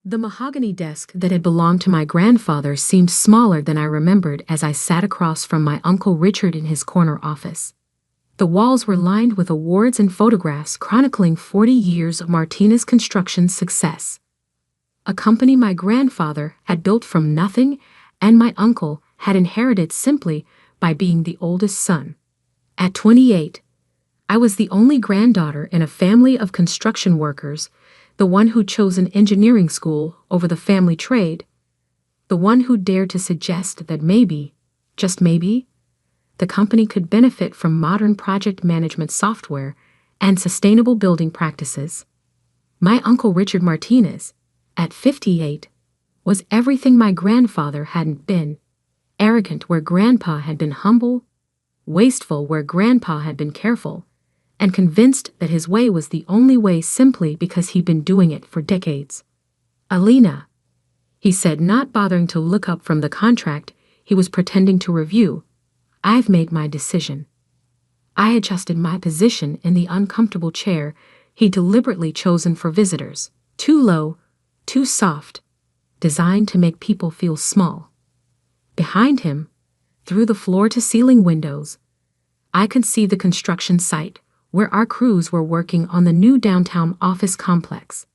The mahogany desk that had belonged to my grandfather seemed smaller than I remembered as I sat across from my Uncle Richard in his corner office. The walls were lined with awards and photographs chronicling 40 years of Martinez Construction's success. A company my grandfather had built from nothing and my uncle had inherited simply by being the oldest son. At 28, I was the only granddaughter in a family of construction workers, the one who chose an engineering school over the family trade, the one who dared to suggest that maybe, just maybe, the company could benefit from modern project management software and sustainable building practices. My Uncle Richard Martinez, at 58, was everything my grandfather hadn't been: arrogant where Grandpa had been humble, wasteful where Grandpa had been careful, and convinced that his way was the only way simply because he'd been doing it for decades. "Alina," he said, not bothering to look up from the contract he was pretending to review, "I've made my decision." I adjusted my position in the uncomfortable chair he'd deliberately chosen for visitors, too low, too soft, designed to make people feel small. Behind him, through the floor-to-ceiling windows, I could see the construction site where our crews were working on the new downtown office complex,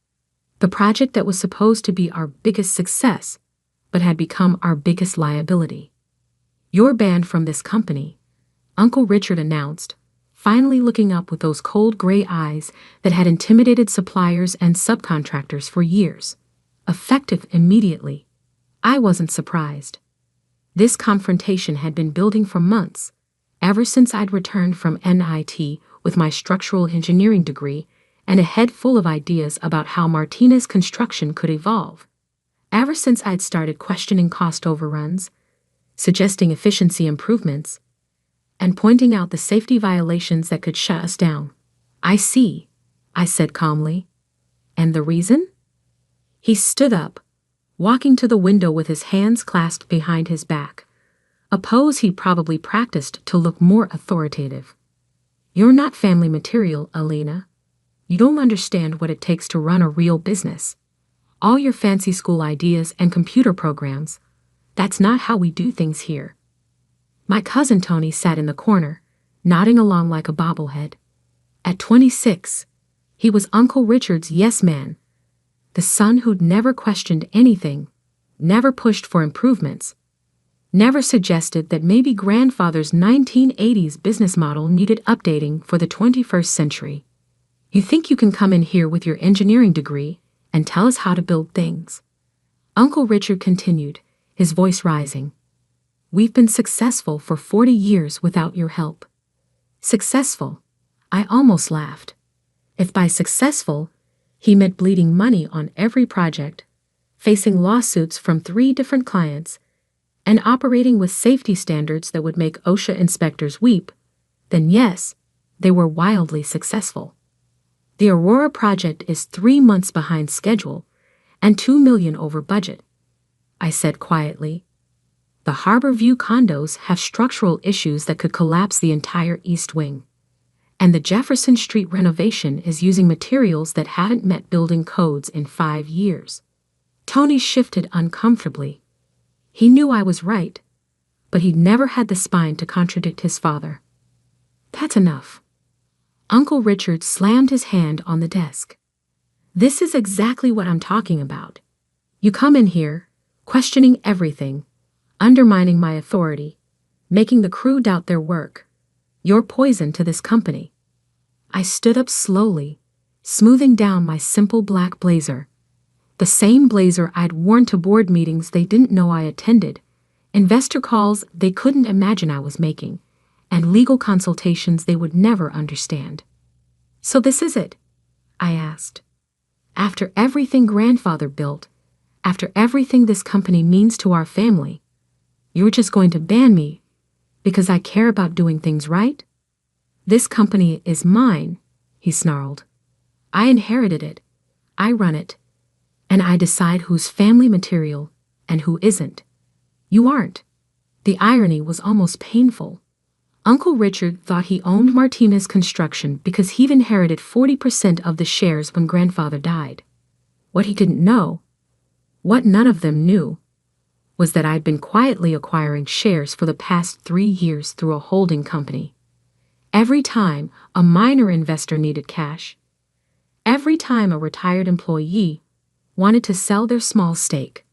the project that was supposed to be our biggest success, but had become our biggest liability. "You're banned from this company," Uncle Richard announced, finally looking up with those cold gray eyes that had intimidated suppliers and subcontractors for years. Effective immediately. I wasn't surprised. This confrontation had been building for months, ever since I'd returned from NIT with my structural engineering degree and a head full of ideas about how Martinez Construction could evolve. Ever since I'd started questioning cost overruns, suggesting efficiency improvements, and pointing out the safety violations that could shut us down. "I see," I said calmly. "And the reason?" He stood up, walking to the window with his hands clasped behind his back, a pose he'd probably practiced to look more authoritative. "You're not family material, Alina. You don't understand what it takes to run a real business. All your fancy school ideas and computer programs, that's not how we do things here." My cousin Tony sat in the corner, nodding along like a bobblehead. At 26, he was Uncle Richard's yes man, the son who'd never questioned anything, never pushed for improvements, never suggested that maybe grandfather's 1980s business model needed updating for the 21st century. "You think you can come in here with your engineering degree and tell us how to build things?" Uncle Richard continued, his voice rising. "We've been successful for 40 years without your help." Successful? I almost laughed. If by successful, he meant bleeding money on every project, facing lawsuits from 3 different clients, and operating with safety standards that would make OSHA inspectors weep, then yes, they were wildly successful. The Aurora project is 3 months behind schedule and $2 million over budget, I said quietly. The Harbor View condos have structural issues that could collapse the entire East Wing. And the Jefferson Street renovation is using materials that hadn't met building codes in 5 years. Tony shifted uncomfortably. He knew I was right, but he'd never had the spine to contradict his father. "That's enough." Uncle Richard slammed his hand on the desk. "This is exactly what I'm talking about. You come in here, questioning everything, undermining my authority, making the crew doubt their work. You're poison to this company." I stood up slowly, smoothing down my simple black blazer. The same blazer I'd worn to board meetings they didn't know I attended, investor calls they couldn't imagine I was making, and legal consultations they would never understand. "So this is it?" I asked. "After everything grandfather built, after everything this company means to our family, you're just going to ban me because I care about doing things right?" "This company is mine," he snarled. "I inherited it, I run it, and I decide who's family material and who isn't. You aren't." The irony was almost painful. Uncle Richard thought he owned Martinez Construction because he'd inherited 40% of the shares when grandfather died. What he didn't know What none of them knew was that I'd been quietly acquiring shares for the past 3 years through a holding company. Every time a minor investor needed cash, every time a retired employee wanted to sell their small stake,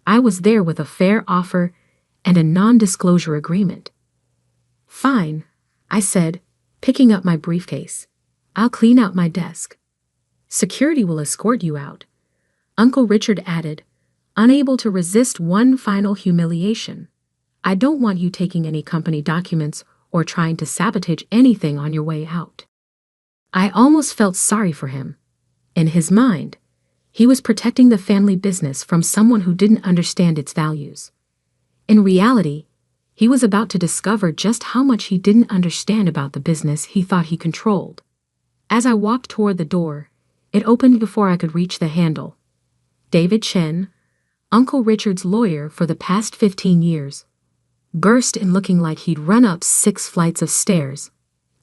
I was there with a fair offer and a non-disclosure agreement. Fine, I said, picking up my briefcase. I'll clean out my desk. Security will escort you out, Uncle Richard added, unable to resist one final humiliation. I don't want you taking any company documents or trying to sabotage anything on your way out. I almost felt sorry for him. In his mind, he was protecting the family business from someone who didn't understand its values. In reality, he was about to discover just how much he didn't understand about the business he thought he controlled. As I walked toward the door, it opened before I could reach the handle. David Chen, Uncle Richard's lawyer for the past 15 years, burst in looking like he'd run up 6 flights of stairs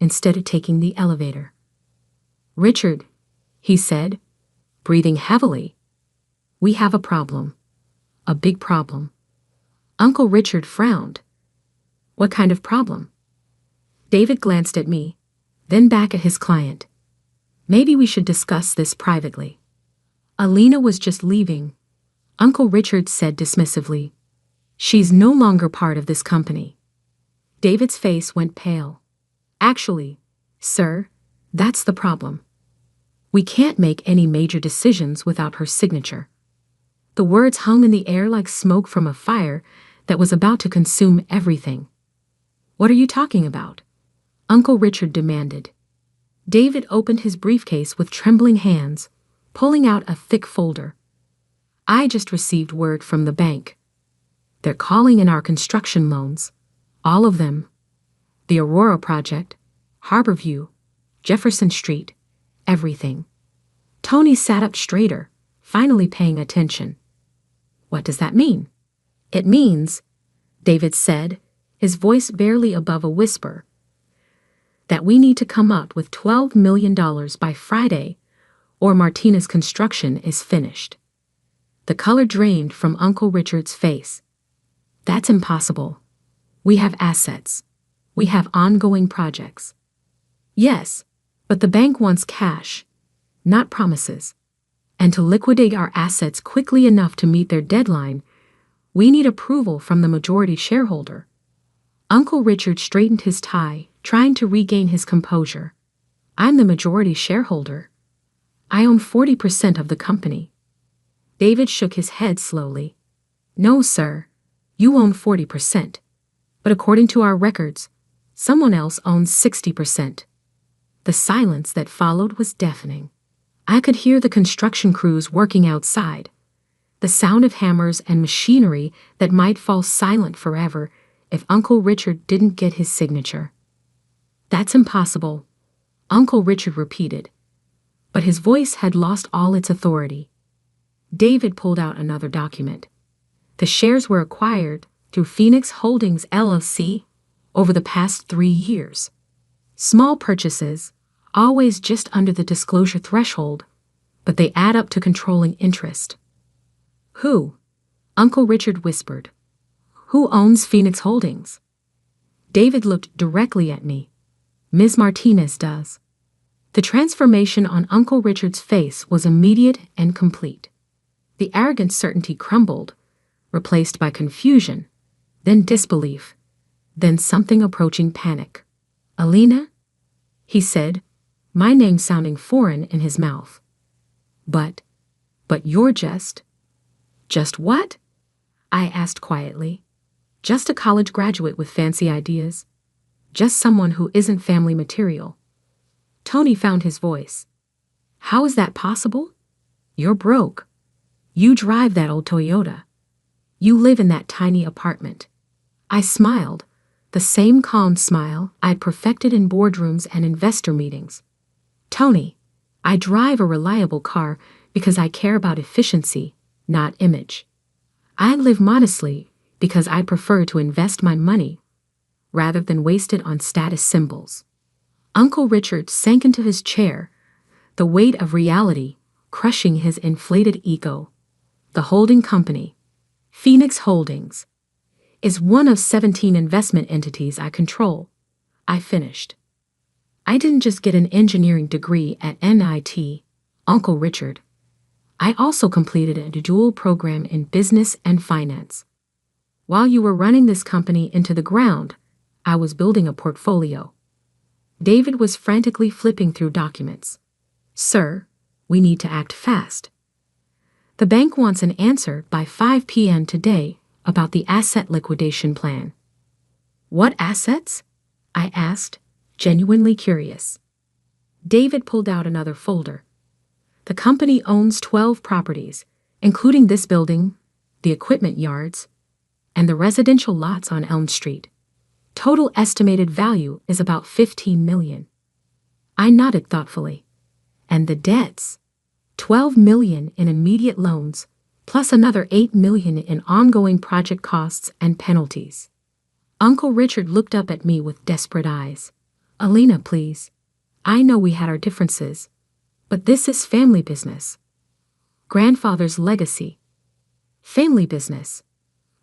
instead of taking the elevator. "Richard," he said, breathing heavily, "we have a problem. A big problem." Uncle Richard frowned. "What kind of problem?" David glanced at me, then back at his client. "Maybe we should discuss this privately." "Alina was just leaving," Uncle Richard said dismissively. "She's no longer part of this company." David's face went pale. "Actually, sir, that's the problem. We can't make any major decisions without her signature." The words hung in the air like smoke from a fire that was about to consume everything. "What are you talking about?" Uncle Richard demanded. David opened his briefcase with trembling hands, pulling out a thick folder. "I just received word from the bank. They're calling in our construction loans, all of them. The Aurora Project, Harborview, Jefferson Street, everything." Tony sat up straighter, finally paying attention. "What does that mean?" "It means," David said, his voice barely above a whisper, "that we need to come up with $12 million by Friday, or Martina's construction is finished." The color drained from Uncle Richard's face. "That's impossible. We have assets. We have ongoing projects." "Yes, but the bank wants cash, not promises. And to liquidate our assets quickly enough to meet their deadline, we need approval from the majority shareholder." Uncle Richard straightened his tie, trying to regain his composure. "I'm the majority shareholder. I own 40% of the company." David shook his head slowly. "No, sir. You own 40%. But according to our records, someone else owns 60%. The silence that followed was deafening. I could hear the construction crews working outside, the sound of hammers and machinery that might fall silent forever if Uncle Richard didn't get his signature. "That's impossible," Uncle Richard repeated, but his voice had lost all its authority. David pulled out another document. The shares were acquired through Phoenix Holdings LLC over the past 3 years. Small purchases, always just under the disclosure threshold, but they add up to controlling interest. "Who?" Uncle Richard whispered. "Who owns Phoenix Holdings?" David looked directly at me. "Ms. Martinez does." The transformation on Uncle Richard's face was immediate and complete. The arrogant certainty crumbled, replaced by confusion, then disbelief, then something approaching panic. "Alina?" he said, my name sounding foreign in his mouth. But you're just what?" I asked quietly. "Just a college graduate with fancy ideas. Just someone who isn't family material." Tony found his voice. "How is that possible? You're broke. You drive that old Toyota. You live in that tiny apartment." I smiled, the same calm smile I'd perfected in boardrooms and investor meetings. "Tony, I drive a reliable car because I care about efficiency, not image. I live modestly because I prefer to invest my money rather than waste it on status symbols." Uncle Richard sank into his chair, the weight of reality crushing his inflated ego. The holding company, Phoenix Holdings, is one of 17 investment entities I control. I finished. I didn't just get an engineering degree at NIT, Uncle Richard. I also completed a dual program in business and finance. While you were running this company into the ground, I was building a portfolio. David was frantically flipping through documents. Sir, we need to act fast. The bank wants an answer by 5 p.m. today about the asset liquidation plan. What assets? I asked, genuinely curious. David pulled out another folder. The company owns 12 properties, including this building, the equipment yards, and the residential lots on Elm Street. Total estimated value is about $15 million. I nodded thoughtfully. And the debts? $12 million in immediate loans, plus another $8 million in ongoing project costs and penalties. Uncle Richard looked up at me with desperate eyes. Alina, please. I know we had our differences, but this is family business. Grandfather's legacy. Family business.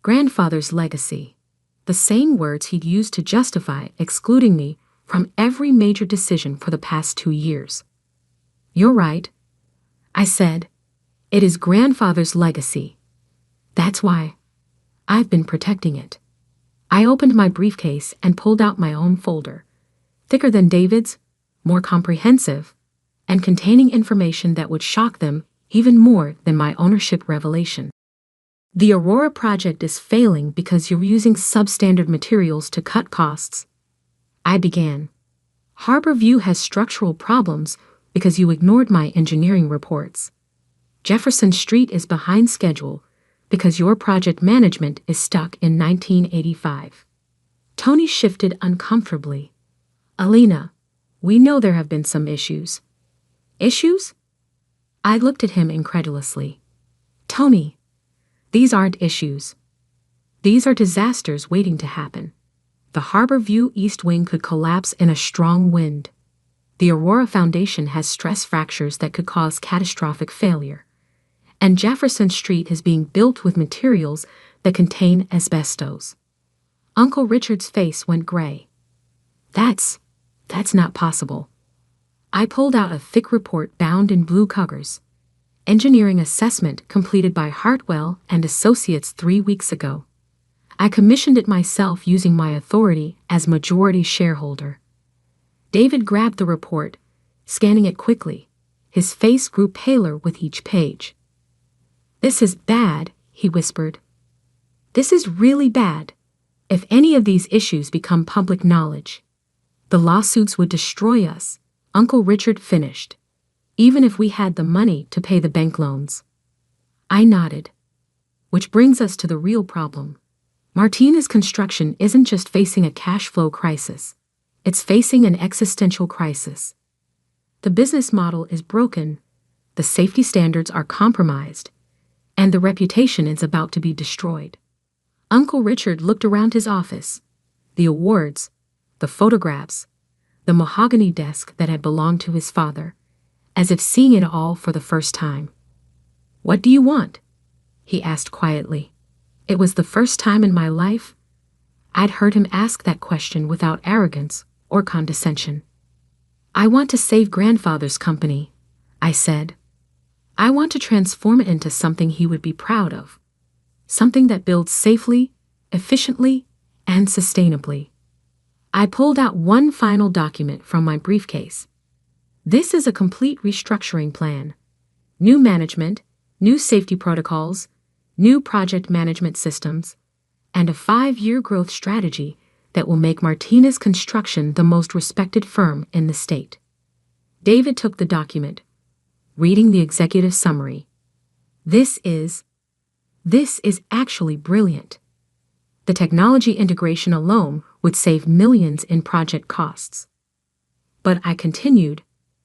Grandfather's legacy. The same words he'd used to justify excluding me from every major decision for the past 2 years. You're right, I said. It is grandfather's legacy. That's why I've been protecting it. I opened my briefcase and pulled out my own folder, thicker than David's, more comprehensive, and containing information that would shock them even more than my ownership revelation. The Aurora project is failing because you're using substandard materials to cut costs. I began. Harborview has structural problems because you ignored my engineering reports. Jefferson Street is behind schedule because your project management is stuck in 1985. Tony shifted uncomfortably. Alina, we know there have been some issues. Issues? I looked at him incredulously. Tony, these aren't issues. These are disasters waiting to happen. The Harborview East Wing could collapse in a strong wind. The Aurora Foundation has stress fractures that could cause catastrophic failure. And Jefferson Street is being built with materials that contain asbestos. Uncle Richard's face went gray. That's not possible. I pulled out a thick report bound in blue covers. Engineering assessment completed by Hartwell and Associates 3 weeks ago. I commissioned it myself using my authority as majority shareholder. David grabbed the report, scanning it quickly. His face grew paler with each page. This is bad, he whispered. This is really bad. If any of these issues become public knowledge, the lawsuits would destroy us, Uncle Richard finished, even if we had the money to pay the bank loans. I nodded. Which brings us to the real problem. Martina's construction isn't just facing a cash flow crisis. It's facing an existential crisis. The business model is broken, the safety standards are compromised, and the reputation is about to be destroyed. Uncle Richard looked around his office. The awards, the photographs, the mahogany desk that had belonged to his father, as if seeing it all for the first time. What do you want? He asked quietly. It was the first time in my life I'd heard him ask that question without arrogance or condescension. I want to save grandfather's company, I said. I want to transform it into something he would be proud of. Something that builds safely, efficiently, and sustainably. I pulled out one final document from my briefcase. This is a complete restructuring plan. New management, new safety protocols, new project management systems, and a 5-year growth strategy that will make Martina's Construction the most respected firm in the state. David took the document, reading the executive summary. This is actually brilliant. The technology integration alone would save millions in project costs. But I continued,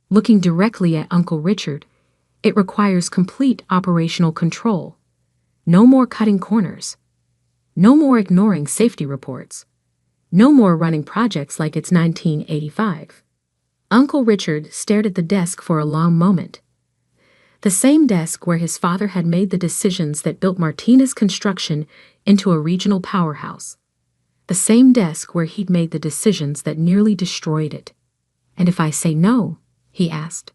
looking directly at Uncle Richard, it requires complete operational control. No more cutting corners. No more ignoring safety reports. No more running projects like it's 1985. Uncle Richard stared at the desk for a long moment. The same desk where his father had made the decisions that built Martinez Construction into a regional powerhouse. The same desk where he'd made the decisions that nearly destroyed it. "And if I say no," he asked,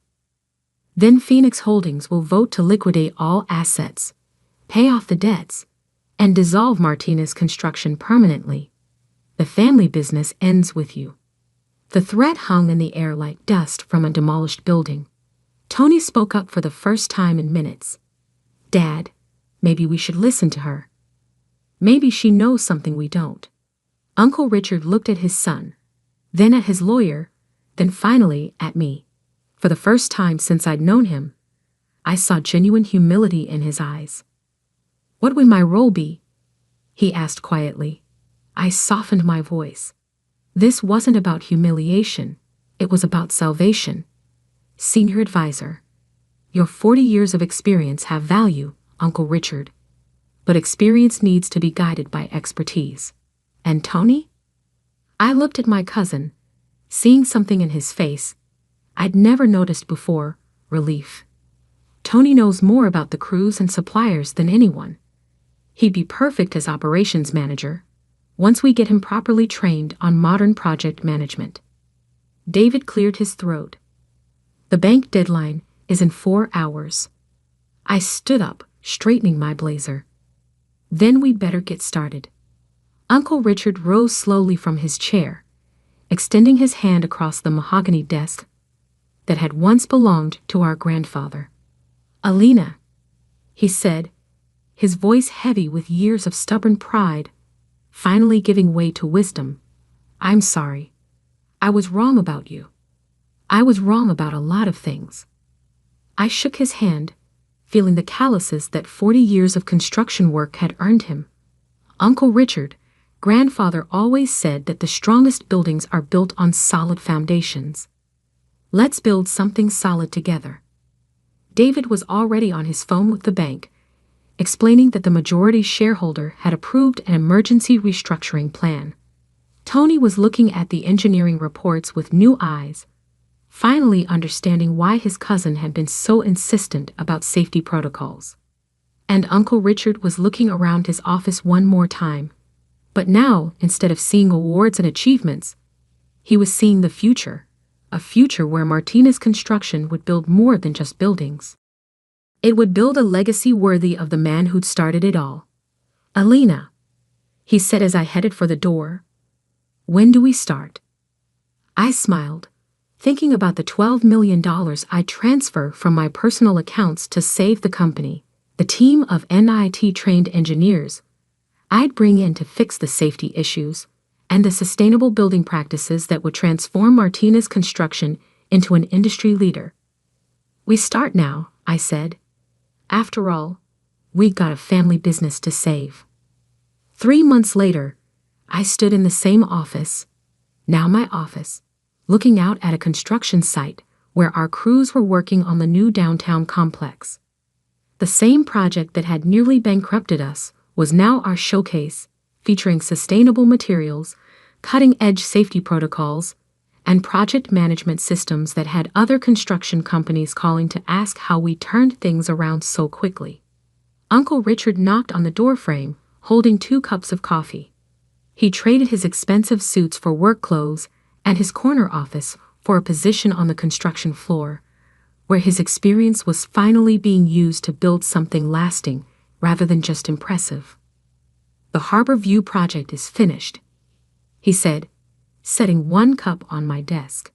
"then Phoenix Holdings will vote to liquidate all assets, pay off the debts, and dissolve Martinez Construction permanently. The family business ends with you." The threat hung in the air like dust from a demolished building. Tony spoke up for the first time in minutes. "Dad, maybe we should listen to her. Maybe she knows something we don't." Uncle Richard looked at his son, then at his lawyer, then finally at me. For the first time since I'd known him, I saw genuine humility in his eyes. "What would my role be?" he asked quietly. I softened my voice. This wasn't about humiliation, it was about salvation. "Senior advisor. Your 40 years of experience have value, Uncle Richard. But experience needs to be guided by expertise." "And Tony?" I looked at my cousin, seeing something in his face I'd never noticed before: relief. Tony knows more about the crews and suppliers than anyone. He'd be perfect as operations manager, once we get him properly trained on modern project management. David cleared his throat. "The bank deadline is in 4 hours. I stood up, straightening my blazer. "Then we'd better get started." Uncle Richard rose slowly from his chair, extending his hand across the mahogany desk that had once belonged to our grandfather. "Alina," he said, his voice heavy with years of stubborn pride, finally giving way to wisdom, "I'm sorry. I was wrong about you. I was wrong about a lot of things." I shook his hand, feeling the calluses that 40 years of construction work had earned him. "Uncle Richard, Grandfather always said that the strongest buildings are built on solid foundations. Let's build something solid together." David was already on his phone with the bank, explaining that the majority shareholder had approved an emergency restructuring plan. Tony was looking at the engineering reports with new eyes, finally understanding why his cousin had been so insistent about safety protocols. And Uncle Richard was looking around his office one more time. But now, instead of seeing awards and achievements, he was seeing the future, a future where Martinez Construction would build more than just buildings. It would build a legacy worthy of the man who'd started it all. "Alina," he said as I headed for the door, "when do we start?" I smiled, thinking about the $12 million I'd transfer from my personal accounts to save the company, the team of NIT-trained engineers I'd bring in to fix the safety issues, and the sustainable building practices that would transform Martinez Construction into an industry leader. "We start now," I said. "After all, we've got a family business to save." 3 months later, I stood in the same office, now my office, looking out at a construction site where our crews were working on the new downtown complex. The same project that had nearly bankrupted us was now our showcase, featuring sustainable materials, cutting-edge safety protocols, and project management systems that had other construction companies calling to ask how we turned things around so quickly. Uncle Richard knocked on the doorframe, holding 2 cups of coffee. He traded his expensive suits for work clothes and his corner office for a position on the construction floor, where his experience was finally being used to build something lasting rather than just impressive. "The Harbor View project is finished," he said, setting 1 cup on my desk.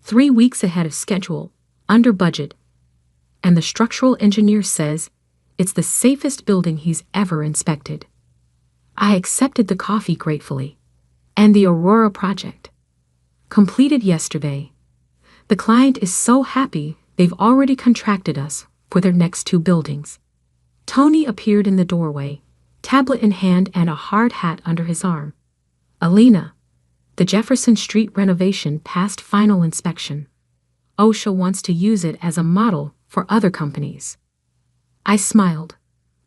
3 weeks ahead of schedule, under budget, and the structural engineer says it's the safest building he's ever inspected. I accepted the coffee gratefully. "And the Aurora project? Completed yesterday. The client is so happy they've already contracted us for their next 2 buildings." Tony appeared in the doorway, tablet in hand and a hard hat under his arm. "Alina, the Jefferson Street renovation passed final inspection. OSHA wants to use it as a model for other companies." I smiled,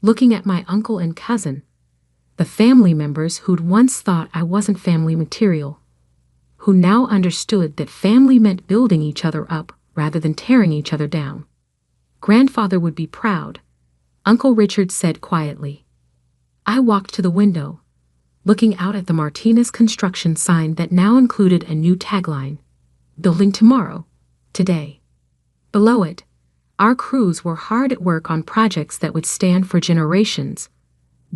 looking at my uncle and cousin, the family members who'd once thought I wasn't family material, who now understood that family meant building each other up rather than tearing each other down. Grandfather would be proud, Uncle Richard said quietly. I walked to the window, looking out at the Martinez construction sign that now included a new tagline, "Building tomorrow, today." Below it, our crews were hard at work on projects that would stand for generations,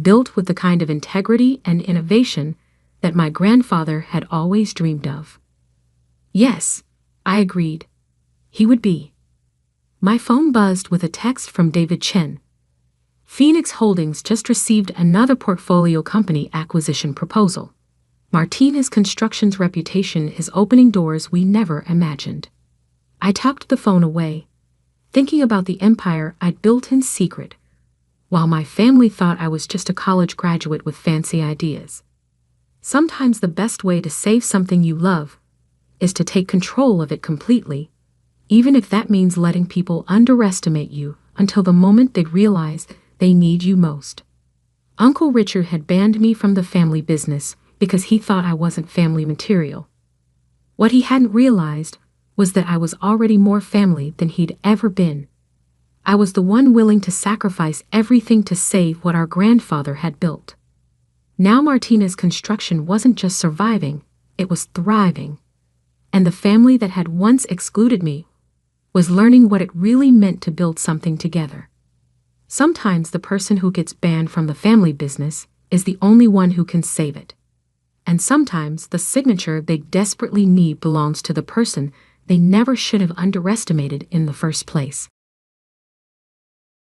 built with the kind of integrity and innovation that my grandfather had always dreamed of. Yes, I agreed. He would be. My phone buzzed with a text from David Chen. Phoenix Holdings just received another portfolio company acquisition proposal. Martinez Construction's reputation is opening doors we never imagined. I tucked the phone away, thinking about the empire I'd built in secret, while my family thought I was just a college graduate with fancy ideas. Sometimes the best way to save something you love is to take control of it completely, even if that means letting people underestimate you until the moment they realize they need you most. Uncle Richard had banned me from the family business because he thought I wasn't family material. What he hadn't realized was that I was already more family than he'd ever been. I was the one willing to sacrifice everything to save what our grandfather had built. Now Martinez Construction wasn't just surviving, it was thriving. And the family that had once excluded me was learning what it really meant to build something together. Sometimes the person who gets banned from the family business is the only one who can save it. And sometimes the signature they desperately need belongs to the person they never should have underestimated in the first place.